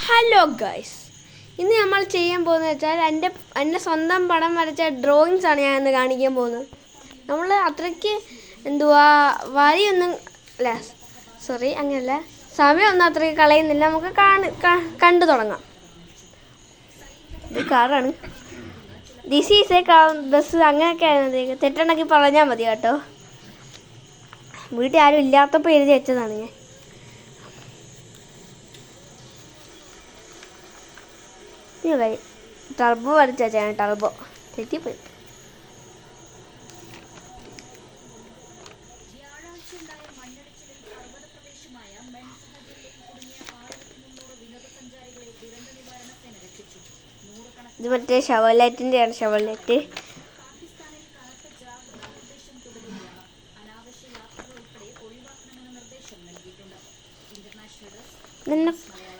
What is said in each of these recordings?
Hello guys, ഇന്ന് നമ്മൾ ചെയ്യാൻ പോകുന്നത് വെച്ചാൽ എൻ്റെ സ്വന്തം പടം വരച്ച ഡ്രോയിങ്സാണ് ഞാൻ ഇന്ന് കാണിക്കാൻ പോകുന്നത്. നമ്മൾ അത്രയ്ക്ക് വരിയൊന്നും അല്ല, സോറി അങ്ങനെയല്ല, സമയമൊന്നും അത്രയ്ക്ക് കളയുന്നില്ല. നമുക്ക് കണ്ടു തുടങ്ങാം. ഇത് കാറാണ്, ദിസ് ഈസ് എ ബസ്, അങ്ങനെയൊക്കെയാണ്. തെറ്റുണ്ടെങ്കിൽ പറഞ്ഞാൽ മതി കേട്ടോ. വീട്ടിൽ ആരും ഇല്ലാത്തപ്പോൾ എഴുതി വെച്ചതാണ് ഞാൻ. ടർബോ വരച്ചാണ്, ടർബോ തെറ്റിപ്പോയി. ഇത് മറ്റേ ഷവലൈറ്റിൻ്റെയാണ്, ഷവലൈറ്റ്.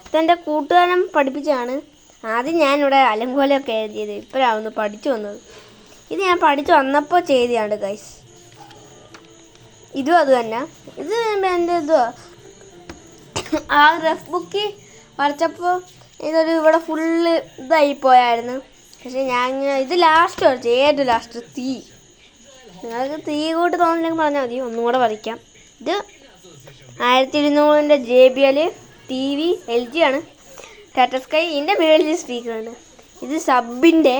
ഇതെൻ്റെ കൂട്ടുകാരൻ പഠിപ്പിച്ചാണ്. ആദ്യം ഞാനിവിടെ അലങ്കോലൊക്കെ എഴുതിയത്, ഇപ്പോഴാണ് പഠിച്ചു വന്നത്. ഇത് ഞാൻ പഠിച്ചു വന്നപ്പോൾ ചെയ്തതാണ് ഗൈസ്. ഇതും അത് തന്നെ. ഇത് എൻ്റെ ആ റഫ് ബുക്കിൽ വരച്ചപ്പോൾ ഇവിടെ ഫുള്ള് ഇതായിപ്പോയായിരുന്നു. പക്ഷെ ഞാൻ ഇത് ലാസ്റ്റ് വരച്ചു, ഏത് ലാസ്റ്റ് തീ. നിങ്ങൾക്ക് തീ കൂട്ട് തോന്നില്ലെങ്കിൽ പറഞ്ഞാൽ മതി, ഒന്നും കൂടെ വരയ്ക്കാം. ഇത് 1200 JBL TV LG ആണ്. ടാറ്റ സ്കൈ. ഇതിൻ്റെ മേളിൽ സ്പീക്കറാണ്. ഇത് സബിൻ്റെ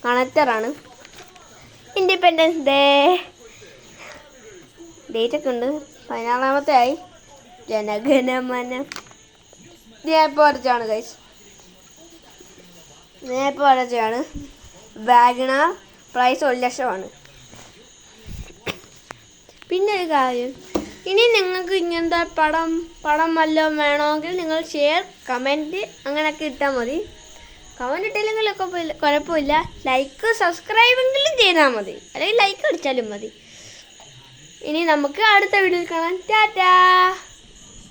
കണക്ടറാണ്. ഇൻഡിപെൻഡൻസ് ഡേ ഡേറ്റൊക്കെ ഉണ്ട്, 16-ാമത്തെ ആയി. ജനഗണമന. ഞാൻ ഇപ്പോൾ വരച്ചാണ് ഗൈസ്, ഞാൻ ഇപ്പോൾ വരച്ചാണ്. വാഗണാർ പ്രൈസ് 1 ലക്ഷമാണ്. പിന്നെ ഒരു കാര്യം, ഇനി നിങ്ങൾക്ക് ഇങ്ങനത്തെ പടം വല്ലതും വേണമെങ്കിൽ നിങ്ങൾ ഷെയർ, കമൻറ്റ് അങ്ങനെയൊക്കെ ഇട്ടാൽ മതി. കമൻറ്റ് ഇട്ടില്ലെങ്കിലൊക്കെ കുഴപ്പമില്ല. ലൈക്ക് സബ്സ്ക്രൈബെങ്കിലും ചെയ്താൽ മതി, അല്ലെങ്കിൽ ലൈക്ക് അടിച്ചാലും മതി. ഇനി നമുക്ക് അടുത്ത വീഡിയോയിൽ കാണാം. ടാറ്റാ.